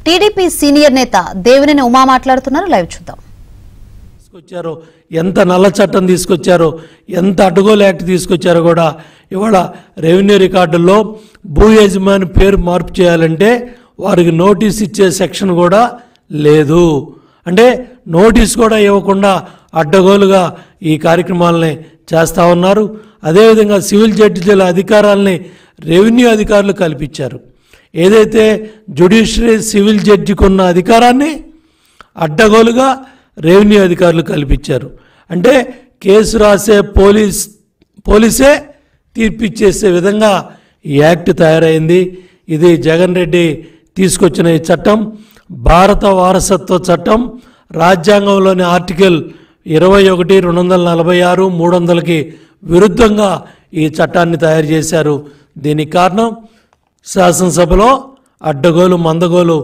TDP senior నేత దేవినేని ఉమా మాట్లాడుతున్నారు. Live చూద్దాం. తీసుకొచ్చారో, ఎంత నల్ల చట్టం తీసుకొచ్చారో, ఎంత అడ్డగోలు యాక్ట్ తీసుకొచ్చారో కూడా ఇవాళ రెవెన్యూ రికార్డుల్లో భూ యజమాని పేరు మార్పు చేయాలంటే వారికి నోటీస్ ఇచ్చే సెక్షన్ కూడా లేదు. అంటే నోటీస్ కూడా ఇవ్వకుండా అడ్డగోలుగా ఈ కార్యక్రమాలని చేస్తూ ఉన్నారు. అదేవిధంగా సివిల్ జడ్జిల అధికారాలని రెవెన్యూ అధికారులు కల్పించారు. ఏదైతే జ్యుడిషియరీ సివిల్ జడ్జికి ఉన్న అధికారాన్ని అడ్డగోలుగా రెవెన్యూ అధికారులు కల్పించారు. అంటే కేసు రాసే పోలీసే తీర్పిచ్చేసే విధంగా ఈ యాక్ట్ తయారైంది. ఇది జగన్ రెడ్డి తీసుకొచ్చిన ఈ చట్టం భారత వారసత్వ చట్టం. రాజ్యాంగంలోని ఆర్టికల్ 21, 246, 300కి విరుద్ధంగా ఈ చట్టాన్ని తయారు చేశారు. దీనికి కారణం శాసనసభలో అడ్డగోలు మందగోలు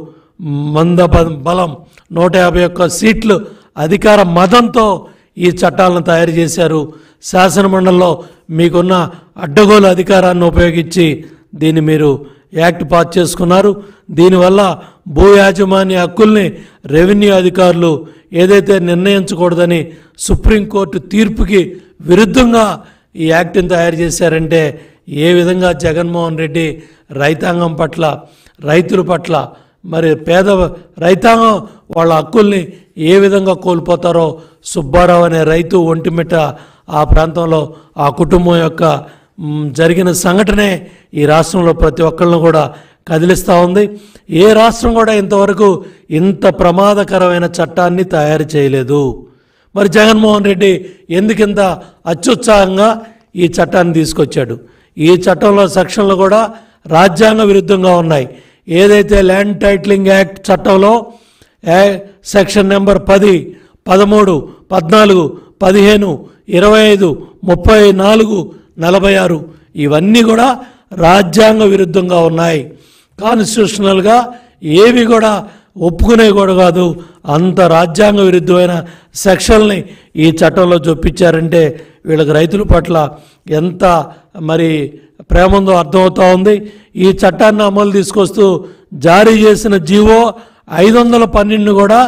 బలం 151 సీట్లు అధికార మదంతో ఈ చట్టాలను తయారు చేశారు. శాసనమండలిలో మీకున్న అడ్డగోలు అధికారాన్ని ఉపయోగించి దీన్ని మీరు యాక్ట్ పాస్ చేసుకున్నారు. దీనివల్ల భూ యాజమాన్య హక్కుల్ని రెవెన్యూ అధికారులు ఏదైతే నిర్ణయించకూడదని సుప్రీంకోర్టు తీర్పుకి విరుద్ధంగా ఈ యాక్ట్ని తయారు చేశారంటే ఏ విధంగా జగన్మోహన్ రెడ్డి రైతాంగం పట్ల, రైతుల పట్ల, మరి పేద రైతాంగం వాళ్ళ హక్కుల్ని ఏ విధంగా కోల్పోతారో సుబ్బారావు అనే రైతు ఒంటిమిట్ట ఆ ప్రాంతంలో ఆ కుటుంబం యొక్క జరిగిన సంఘటనే ఈ రాష్ట్రంలో ప్రతి ఒక్కళ్ళను కూడా కదిలిస్తూ ఉంది. ఏ రాష్ట్రం కూడా ఇంతవరకు ఇంత ప్రమాదకరమైన చట్టాన్ని తయారు చేయలేదు. మరి జగన్మోహన్ రెడ్డి ఎందుకింత అత్యుత్సాహంగా ఈ చట్టాన్ని తీసుకొచ్చాడు? ఈ చట్టంలో సెక్షన్లు కూడా రాజ్యాంగ విరుద్ధంగా ఉన్నాయి. ఏదైతే ల్యాండ్ టైటిలింగ్ యాక్ట్ చట్టంలో సెక్షన్ నెంబర్ 10, 13, 14, 15, 25, 34, 46 ఇవన్నీ కూడా రాజ్యాంగ విరుద్ధంగా ఉన్నాయి. కాన్స్టిట్యూషనల్గా ఏవి కూడా ఒప్పుకునేవి కూడా కాదు. అంత రాజ్యాంగ విరుద్ధమైన సెక్షన్ని ఈ చట్టంలో చొప్పించారంటే వీళ్ళకి రైతుల పట్ల ఎంత మరి ప్రేమ ఉందో అర్థమవుతూ ఉంది. ఈ చట్టాన్ని అమలు తీసుకొస్తూ జారీ చేసిన జీవో 512 కూడా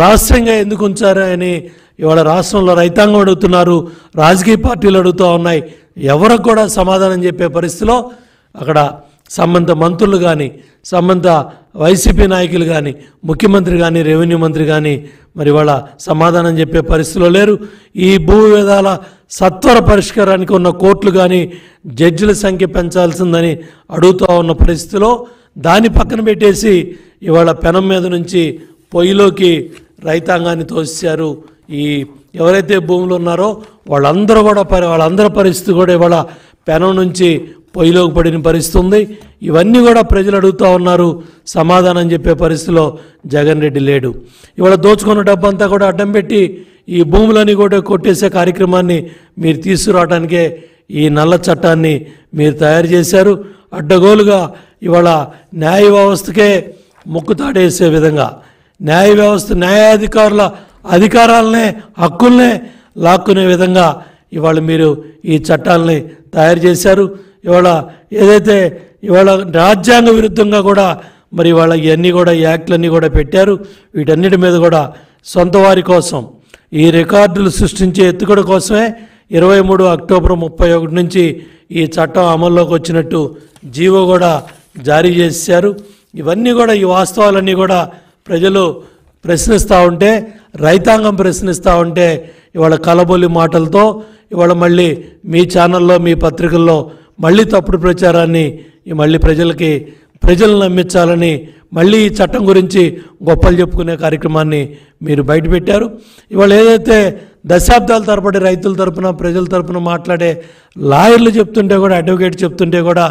రాష్ట్రంగా ఎందుకు ఉంచారు అని ఇవాళ రాష్ట్రంలో రైతాంగం అడుగుతున్నారు, రాజకీయ పార్టీలు అడుగుతూ ఉన్నాయి. ఎవరికి కూడా సమాధానం చెప్పే పరిస్థితిలో అక్కడ సంబంధిత మంత్రులు కానీ, సంబంధిత వైసీపీ నాయకులు కానీ, ముఖ్యమంత్రి కానీ, రెవెన్యూ మంత్రి కానీ మరి వాళ్ళ సమాధానం చెప్పే పరిస్థితిలో లేరు. ఈ భూ వివాదాల సత్వర పరిష్కారానికి ఉన్న కోర్టులు కానీ జడ్జిల సంఖ్య పెంచాల్సిందని అడుగుతూ ఉన్న పరిస్థితిలో దాన్ని పక్కన పెట్టేసి ఇవాళ పెనం మీద నుంచి పొయ్యిలోకి రైతాంగాన్ని తోసేశారు. ఈ ఎవరైతే భూములు ఉన్నారో వాళ్ళందరి పరిస్థితి కూడా ఇవాళ పెనం నుంచి పొయ్యిలోకి పడిన పరిస్థితి ఉంది. ఇవన్నీ కూడా ప్రజలు అడుగుతూ ఉన్నారు. సమాధానం చెప్పే పరిస్థితిలో జగన్ రెడ్డి లేడు. ఇవాళ దోచుకున్న డబ్బంతా కూడా అడ్డం పెట్టి ఈ భూములని కూడా కొట్టేసే కార్యక్రమాన్ని మీరు తీసుకురావడానికే ఈ నల్ల చట్టాన్ని మీరు తయారు చేశారు. అడ్డగోలుగా ఇవాళ న్యాయ వ్యవస్థకే ముక్కుతాడేసే విధంగా న్యాయాధికారుల అధికారాలనే హక్కుల్నే లాక్కునే విధంగా ఇవాళ మీరు ఈ చట్టాలని తయారు చేశారు. ఇవాళ ఏదైతే ఇవాళ రాజ్యాంగ విరుద్ధంగా కూడా మరి ఇవాళ ఇవన్నీ కూడా ఈ యాక్ట్లన్నీ కూడా పెట్టారు. వీటన్నిటి మీద కూడా సొంత వారి కోసం ఈ రికార్డులు సృష్టించే ఎత్తుగడ కోసమే 23 అక్టోబర్ 31 నుంచి ఈ చట్టం అమల్లోకి వచ్చినట్టు జీవో కూడా జారీ చేశారు. ఇవన్నీ కూడా ఈ వాస్తవాలన్నీ కూడా ప్రజలు ప్రశ్నిస్తూ ఉంటే, రైతాంగం ప్రశ్నిస్తూ ఉంటే ఇవాళ కలబొల్లి మాటలతో ఇవాళ మళ్ళీ మీ ఛానల్లో, మీ పత్రికల్లో మళ్ళీ తప్పుడు ప్రచారాన్ని మళ్ళీ ప్రజలను నమ్మించాలని మళ్ళీ ఈ చట్టం గురించి గొప్పలు చెప్పుకునే కార్యక్రమాన్ని మీరు బయటపెట్టారు. ఇవాళ ఏదైతే దశాబ్దాల తరబడి రైతుల తరపున, ప్రజల తరపున మాట్లాడే లాయర్లు చెప్తుంటే కూడా, అడ్వకేట్ చెప్తుంటే కూడా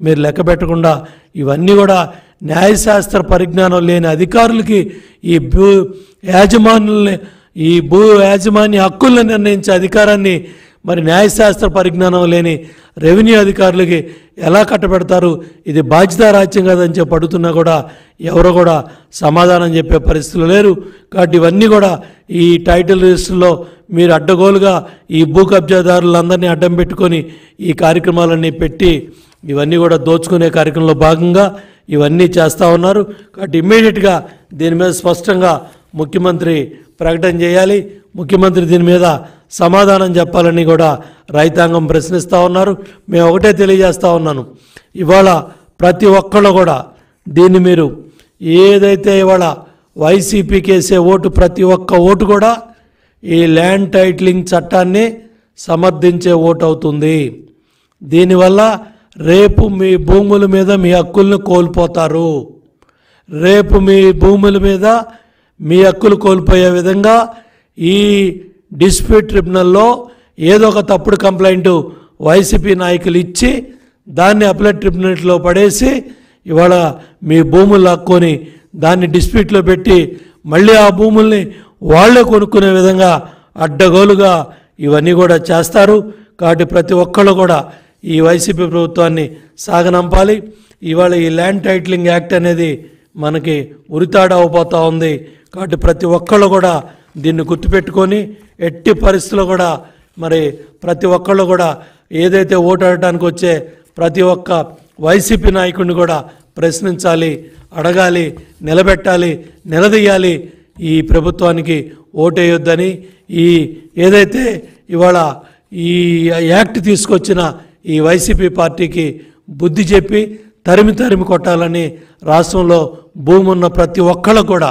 మీరు లెక్క పెట్టకుండా ఇవన్నీ కూడా న్యాయశాస్త్ర పరిజ్ఞానం లేని అధికారులకి ఈ భూ యాజమాన్య హక్కులను నిర్ణయించే అధికారాన్ని మరి న్యాయశాస్త్ర పరిజ్ఞానం లేని రెవెన్యూ అధికారులకి ఎలా కట్టబెడతారు? ఇది బాధ్యతారాజ్యం కదని చెప్పి అడుగుతున్నా కూడా ఎవరు కూడా సమాధానం చెప్పే పరిస్థితులు లేరు. కాబట్టి ఇవన్నీ కూడా ఈ టైటిల్ రిజిస్టర్లో మీరు అడ్డగోలుగా ఈ భూ కబ్జాదారులందరినీ అడ్డం పెట్టుకొని ఈ కార్యక్రమాలన్నీ పెట్టి ఇవన్నీ కూడా దోచుకునే కార్యక్రమంలో భాగంగా ఇవన్నీ చేస్తూ ఉన్నారు. కాబట్టి ఇమ్మీడియట్గా దీని మీద స్పష్టంగా ముఖ్యమంత్రి ప్రకటన చేయాలి. ముఖ్యమంత్రి దీని మీద సమాధానం చెప్పాలని కూడా రైతాంగం ప్రశ్నిస్తూ ఉన్నారు. మేము ఒకటే తెలియజేస్తూ ఉన్నాను, ఇవాళ ప్రతి ఒక్కళ్ళు కూడా దీన్ని మీరు ఏదైతే ఇవాళ వైసీపీకి వేసే ఓటు ప్రతి ఒక్క ఓటు కూడా ఈ ల్యాండ్ టైటిలింగ్ చట్టాన్ని సమర్థించే ఓటు అవుతుంది. దీనివల్ల రేపు మీ భూముల మీద మీ హక్కులను కోల్పోతారు. రేపు మీ భూముల మీద మీ హక్కులు కోల్పోయే విధంగా ఈ డిస్ప్యూట్ ట్రిబ్యునల్లో ఏదో ఒక తప్పుడు కంప్లైంట్ వైసీపీ నాయకులు ఇచ్చి దాన్ని అప్లెట్ ట్రిబ్యునల్లో పడేసి ఇవాళ మీ భూములు లాక్కొని దాన్ని డిస్ప్యూట్లో పెట్టి మళ్ళీ ఆ భూముల్ని వాళ్ళే కొనుక్కునే విధంగా అడ్డగోలుగా ఇవన్నీ కూడా చేస్తారు. కాబట్టి ప్రతి ఒక్కళ్ళు కూడా ఈ వైసీపీ ప్రభుత్వాన్ని సాగనంపాలి. ఇవాళ ఈ ల్యాండ్ టైటిలింగ్ యాక్ట్ అనేది మనకి ఉరితాడు అవబోతూ ఉంది. కాబట్టి ప్రతి ఒక్కళ్ళు కూడా దీన్ని గుర్తుపెట్టుకొని ఎట్టి పరిస్థితుల్లో కూడా మరి ప్రతి ఒక్కళ్ళు కూడా ఏదైతే ఓటాడటానికి వచ్చే ప్రతి ఒక్క వైసీపీ నాయకుడిని కూడా ప్రశ్నించాలి, అడగాలి, నిలబెట్టాలి, నిలదీయాలి. ఈ ప్రభుత్వానికి ఓటేయొద్దని, ఈ ఏదైతే ఇవాళ ఈ యాక్ట్ తీసుకొచ్చిన ఈ వైసీపీ పార్టీకి బుద్ధి చెప్పి తరిమి కొట్టాలని రాష్ట్రంలో భూమి ఉన్న ప్రతి ఒక్కళ్ళు కూడా,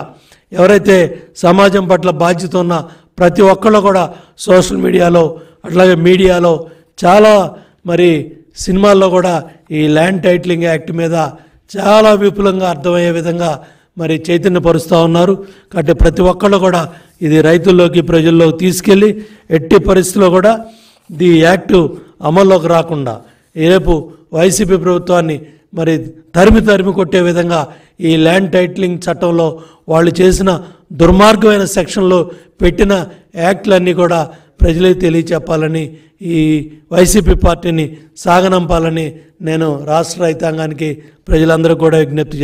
ఎవరైతే సమాజం పట్ల బాధ్యత ఉన్న ప్రతి ఒక్కళ్ళు కూడా సోషల్ మీడియాలో అట్లాగే మీడియాలో చాలా మరి సినిమాల్లో కూడా ఈ ల్యాండ్ టైటిలింగ్ యాక్ట్ మీద చాలా విపులంగా అర్థమయ్యే విధంగా మరి చైతన్యపరుస్తూ ఉన్నారు. కాబట్టి ప్రతి ఒక్కళ్ళు కూడా ఇది రైతుల్లోకి ప్రజల్లోకి తీసుకెళ్ళి ఎట్టి పరిస్థితుల్లో కూడా ఈ యాక్టు అమల్లోకి రాకుండా రేపు వైసీపీ ప్రభుత్వాన్ని మరి తరిమి కొట్టే విధంగా ఈ ల్యాండ్ టైటిలింగ్ చట్టంలో వాళ్ళు చేసిన దుర్మార్గమైన సెక్షన్లో పెట్టిన యాక్ట్లన్నీ కూడా ప్రజలకు తెలియచెప్పాలని, ఈ వైసీపీ పార్టీని సాగనంపాలని నేను రాష్ట్ర రైతాంగానికి ప్రజలందరూ కూడా విజ్ఞప్తి చేస్తాను.